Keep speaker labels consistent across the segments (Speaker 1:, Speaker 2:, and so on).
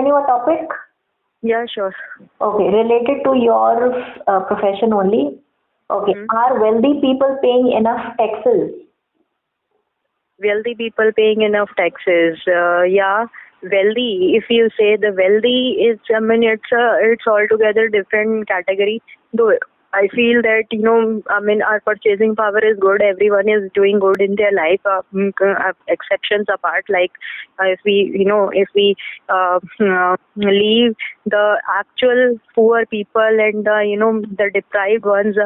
Speaker 1: you a topic?
Speaker 2: Yeah, sure.
Speaker 1: Okay, related to your profession only. Okay, are wealthy people paying enough taxes?
Speaker 2: Wealthy people paying enough taxes. Yeah, wealthy. If you say the wealthy is, I mean, it's altogether different category. Though I feel that I mean, our purchasing power is good. Everyone is doing good in their life. Exceptions apart, like if we leave the actual poor people and the deprived ones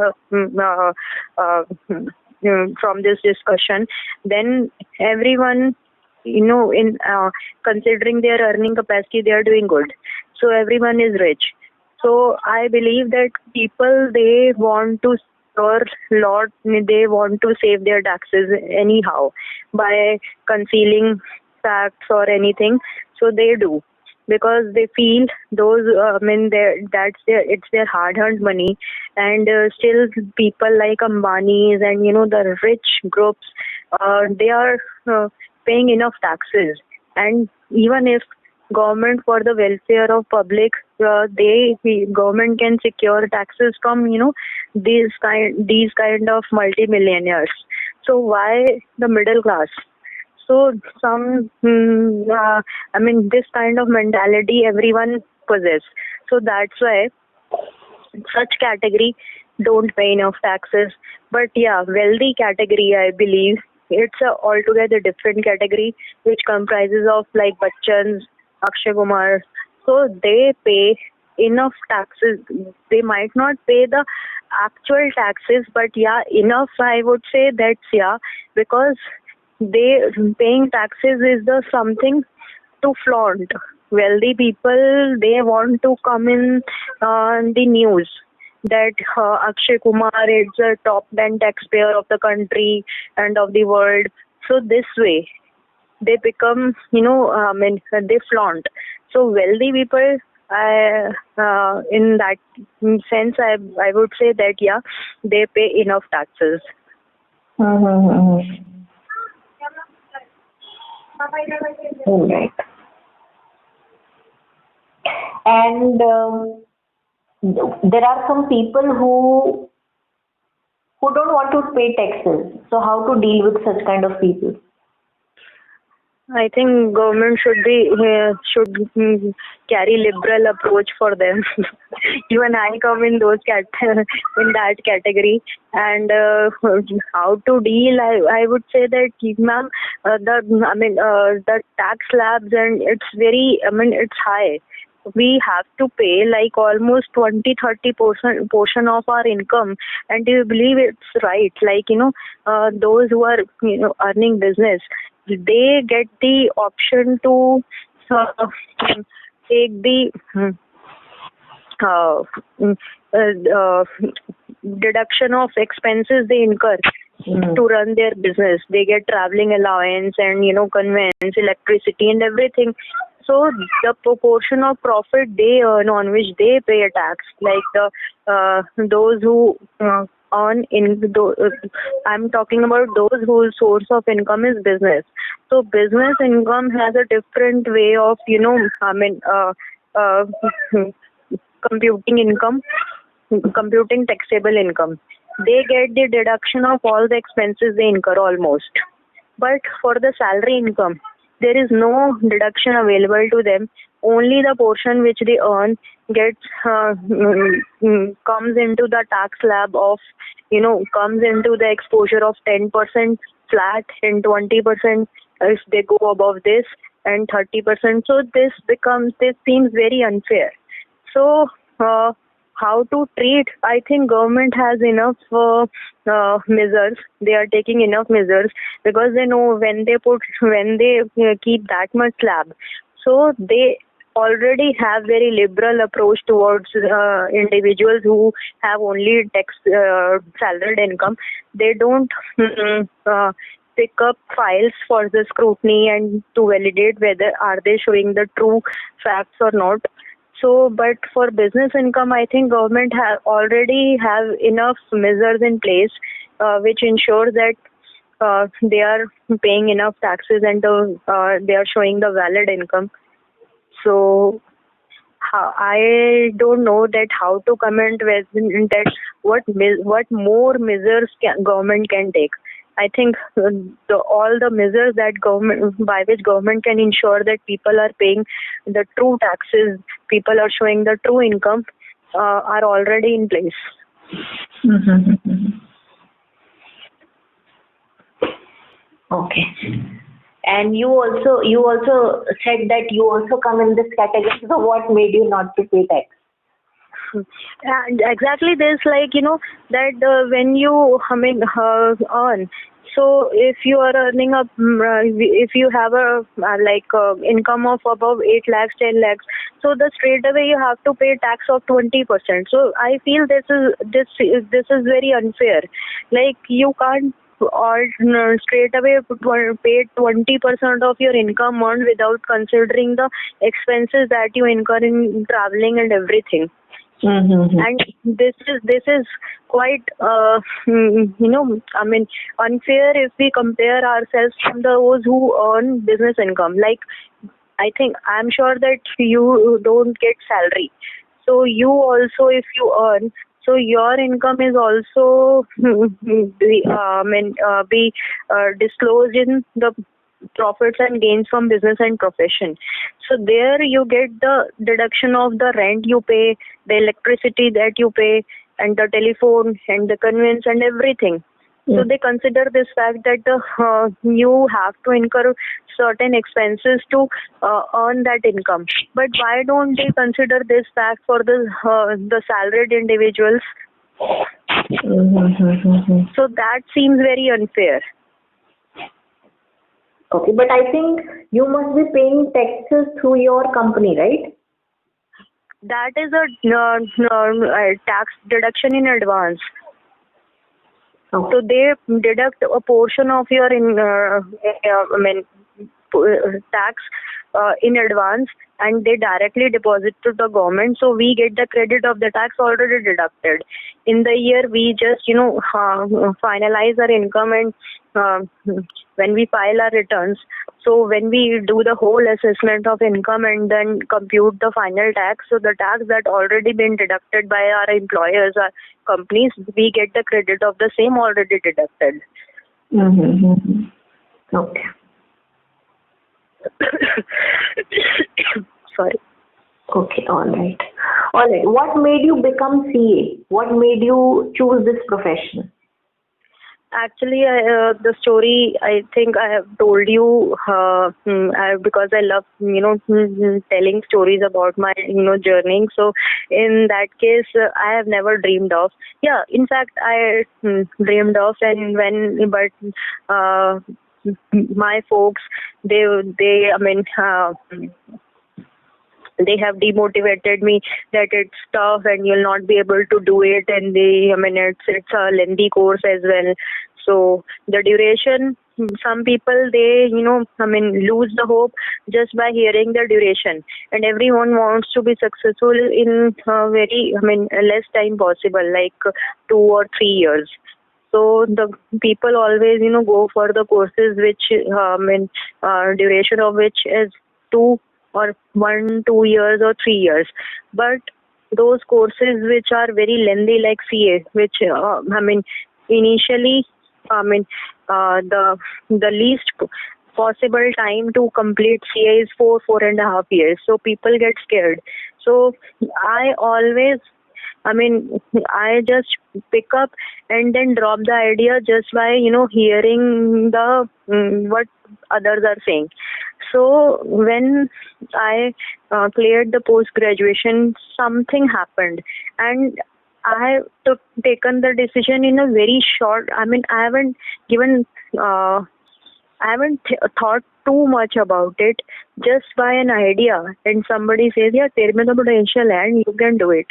Speaker 2: from this discussion, then everyone, in considering their earning capacity, they are doing good. So everyone is rich. So I believe that people, they want to secure lot, they want to save their taxes anyhow by concealing facts or anything. So they do, because they feel those, I mean, it's their hard-earned money, and still people like Ambani's and the rich groups, they are paying enough taxes. And even if government, for the welfare of public, government can secure taxes from these kind of multimillionaires. So why the middle class? So I mean, this kind of mentality everyone possess. So that's why such category don't pay enough taxes. But yeah, wealthy category, I believe it's a altogether different category, which comprises of like Bachchans, Akshay Kumar. So they pay enough taxes. They might not pay the actual taxes, but yeah, enough, I would say. That's, yeah, because they paying taxes is the something to flaunt. Wealthy people, they want to come in the news that Akshay Kumar is the top 10 taxpayer of the country and of the world. So this way they become, I mean, they flaunt. So wealthy people, in that sense, I would say that yeah, they pay enough taxes.
Speaker 1: Mm-hmm. Right. And there are some people who don't want to pay taxes. So how to deal with such kind of people?
Speaker 2: I think government should carry liberal approach for them. Even I come in in that category. And how to deal? I would say that, ma'am, the tax slabs, and it's very, I mean, it's high. We have to pay like almost 20-30% portion of our income. And do you believe it's right? Like, those who are earning business, they get the option to take the uh, deduction of expenses they incur to run their business. They get traveling allowance and conveyance, electricity, and everything. So the proportion of profit they earn, on which they pay a tax, like those who earn I'm talking about those whose source of income is business. So business income has a different way of uh, computing income, computing taxable income. They get the deduction of all the expenses they incur almost. But for the salary income, there is no deduction available to them. Only the portion which they earn gets comes into the tax slab of, comes into the exposure of 10% flat and 20% if they go above this, and 30%. So this seems very unfair. So how to treat? I think government has enough measures. They are taking enough measures, because they know when they keep that much slab, so they already have very liberal approach towards individuals who have only salaried income. They don't pick up files for the scrutiny and to validate whether are they showing the true facts or not. So, but for business income, I think government already have enough measures in place, which ensure that they are paying enough taxes and they are showing the valid income. So, I don't know that how to comment with that what more measures government can take. I think all the measures that government by which government can ensure that people are paying the true taxes, people are showing the true income, are already in place.
Speaker 1: Okay. And you also said that you also come in this category. So what made you not to pay tax?
Speaker 2: And exactly this, like, that when you earn, so if you are earning if you have a income of above 8 lakhs, 10 lakhs, so the straight away you have to pay tax of 20%. So I feel this is very unfair. Like, you can't or straight away pay 20% of your income earned without considering the expenses that you incur in traveling and everything. And this is quite unfair if we compare ourselves to those who earn business income. Like, I'm sure that you don't get salary, so you also, if you earn, so your income is also be disclosed in the profits and gains from business and profession. So there you get the deduction of the rent you pay, the electricity that you pay, and the telephone and the conveyance and everything. So they consider this fact that you have to incur certain expenses to earn that income. But why don't they consider this fact for the salaried individuals? So that seems very unfair.
Speaker 1: Okay, but I think you must be paying taxes through your company, right?
Speaker 2: That is a tax deduction in advance. So they deduct a portion of your tax in advance, and they directly deposit to the government. So we get the credit of the tax already deducted. In the year, we just finalize our income, and when we file our returns, so when we do the whole assessment of income and then compute the final tax, so the tax that already been deducted by our employers, our companies, we get the credit of the same already deducted.
Speaker 1: Okay.
Speaker 2: Sorry.
Speaker 1: Okay, all right. What made you become CA? What made you choose this profession?
Speaker 2: Actually, the story, I think I have told you because I love, telling stories about my, journey. So in that case, I have never dreamed of. Yeah, in fact, I dreamed of, but my folks, they have demotivated me that it's tough and you'll not be able to do it, and it's a lengthy course as well. So the duration, some people, they lose the hope just by hearing the duration, and everyone wants to be successful in very less time possible, like 2 or 3 years. So the people always go for the courses which duration of which is 2 or 1, 2 years or 3 years. But those courses which are very lengthy, like CA, which initially the least possible time to complete CA is 4.5 years. So people get scared. So I always I just pick up and then drop the idea just by hearing the what others are saying. So when I cleared the post graduation, something happened, and I have taken the decision in a very short. I haven't given. I haven't thought too much about it. Just by an idea, and somebody says, "Yeah, there is the potential and you can do it."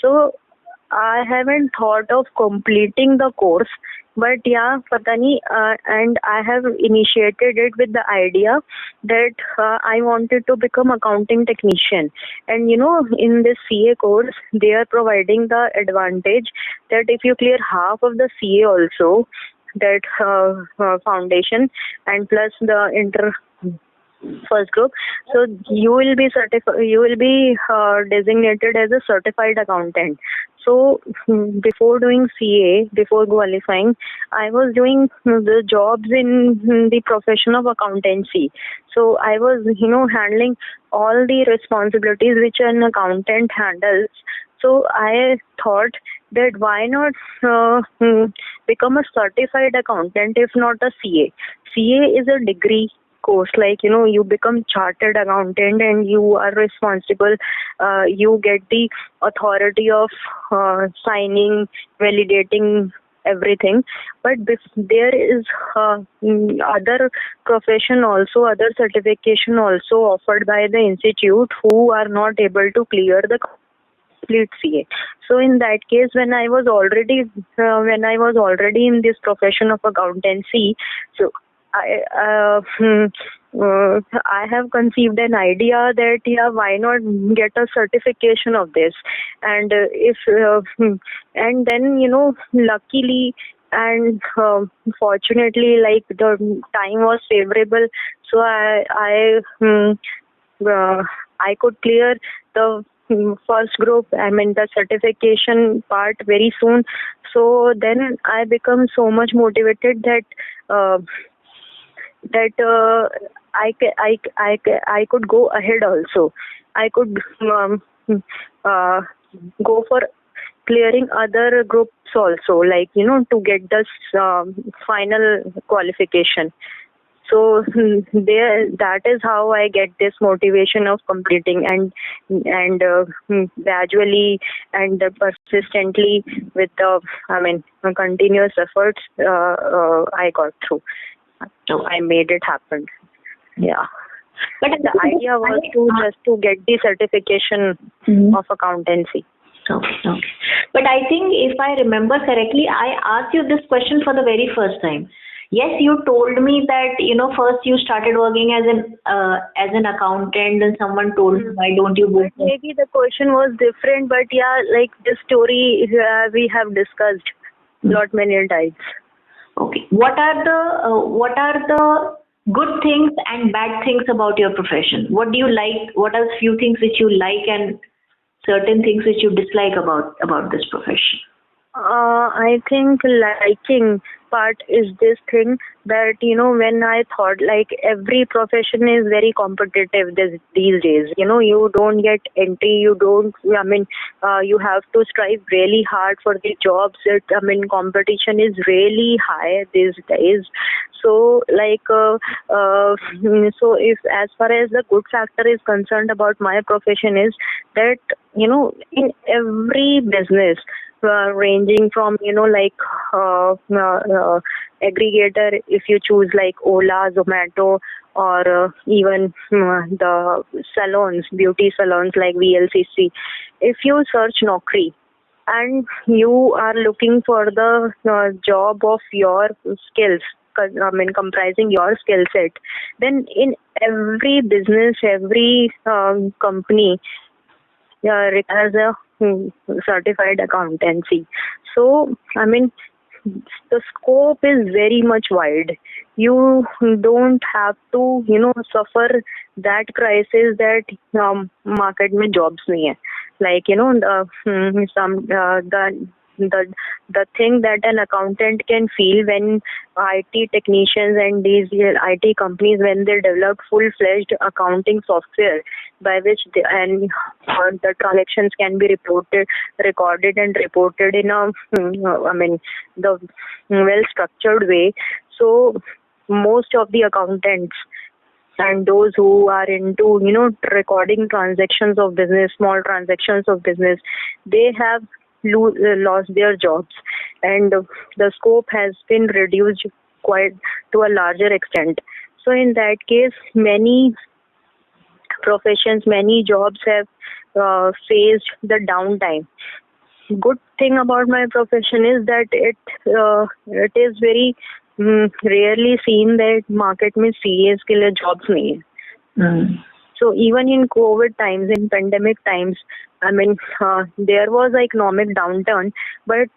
Speaker 2: So I haven't thought of completing the course, but yeah, pata nahi, and I have initiated it with the idea that I wanted to become accounting technician. And in this CA course, they are providing the advantage that if you clear half of the CA also, that foundation, and plus the first group. So you will be designated as a certified accountant. So before doing CA, before qualifying, I was doing the jobs in the profession of accountancy. So I was, handling all the responsibilities which an accountant handles. So I thought that why not become a certified accountant if not a CA. CA is a degree course, like you become chartered accountant and you are responsible, you get the authority of signing, validating everything. But there is other profession also, other certification also offered by the institute who are not able to clear the complete CA. So in that case, when I was already in this profession of accountancy, so I have conceived an idea that why not get a certification of this, and and then luckily and fortunately, like the time was favorable, so I could clear the first group, the certification part very soon. So then I become so much motivated that I could go ahead also. I could go for clearing other groups also, like to get this final qualification. So that is how I get this motivation of completing, and gradually and persistently with the continuous efforts, I got through. So I made it happen. Yeah. But the idea was to get the certification of accountancy.
Speaker 1: Okay. But I think if I remember correctly, I asked you this question for the very first time. Yes, you told me that first you started working as an accountant, and someone told you, why don't you go?
Speaker 2: Maybe the question was different, but yeah, like this story we have discussed many times.
Speaker 1: Okay. What are the good things and bad things about your profession? What do you like? What are few things which you like and certain things which you dislike about this profession?
Speaker 2: I think liking part is this thing that when I thought, like, every profession is very competitive these days. You don't get entry. You don't. You have to strive really hard for the jobs. Competition is really high these days. So so if as far as the good factor is concerned about my profession is that in every business. Ranging from aggregator, if you choose like Ola, Zomato, or even the salons, beauty salons like VLCC. If you search Naukri and you are looking for the job of your skills, comprising your skill set, then in every business, every company requires a certified accountancy. So the scope is very much wide. You don't have to suffer that crisis that market में jobs नहीं है. Like the thing that an accountant can feel when IT technicians and these IT companies, when they develop full-fledged accounting software by which the transactions can be recorded and reported in a the well-structured way. So most of the accountants and those who are into recording transactions of business, small transactions of business, they have lost their jobs, and the scope has been reduced quite to a larger extent. So in that case, many professions, many jobs have faced the downtime. Good thing about my profession is that it is very rarely seen that market में CAs के लिए jobs नहीं है. So even in COVID times, in pandemic times, there was an economic downturn, but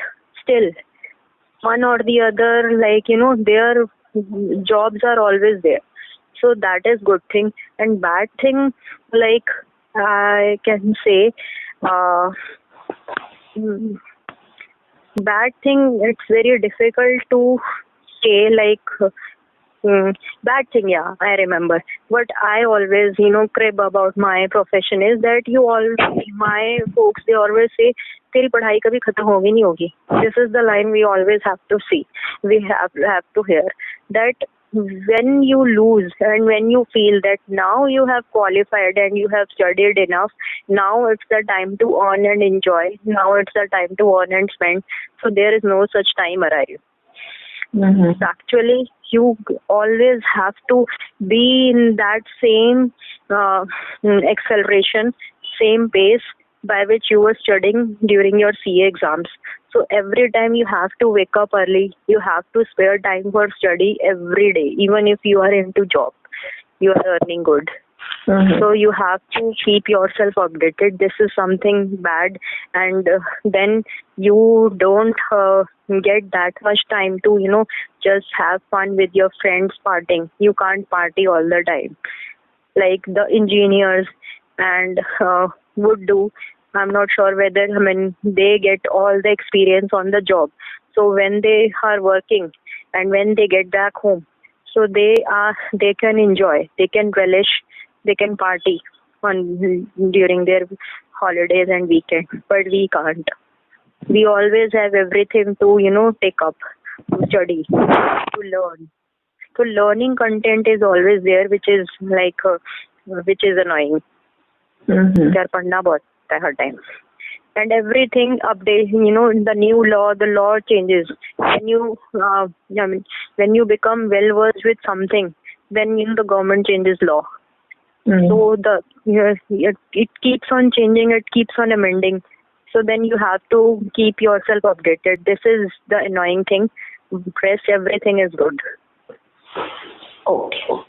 Speaker 2: still, one or the other, their jobs are always there. So that is good thing. And bad thing, like I can say, uh, mm, bad thing, it's very difficult to say, like, bad thing, yeah, I remember. What I always, crib about my profession is that my folks, they always say, तेरी पढ़ाई कभी खत्म होगी नहीं होगी. This is the line we always have to see. We have to hear that when you lose and when you feel that now you have qualified and you have studied enough, now it's the time to earn and enjoy. Now it's the time to earn and spend. So there is no such time arrive.
Speaker 1: Mm-hmm.
Speaker 2: Actually, you always have to be in that same acceleration, same pace by which you were studying during your CA exams. So every time you have to wake up early, you have to spare time for study every day, even if you are into job, you are earning good.
Speaker 1: Mm-hmm.
Speaker 2: So you have to keep yourself updated. This is something bad, and then you don't get that much time to just have fun with your friends partying. You can't party all the time like the engineers and would do. I'm not sure whether they get all the experience on the job. So when they are working and when they get back home, so they can enjoy, they can relish, they can party during their holidays and weekend. But we can't. We always have everything to take up, to study, to learn. So learning content is always there, which is which is annoying.
Speaker 1: Mm-hmm.
Speaker 2: यार पढ़ना बहुत है हर time. And everything updates, the new law, the law changes. When you become well versed with something, then the government changes law.
Speaker 1: Mm-hmm.
Speaker 2: So it keeps on changing, it keeps on amending. So then you have to keep yourself updated. This is the annoying thing. Rest everything is good.
Speaker 1: Okay.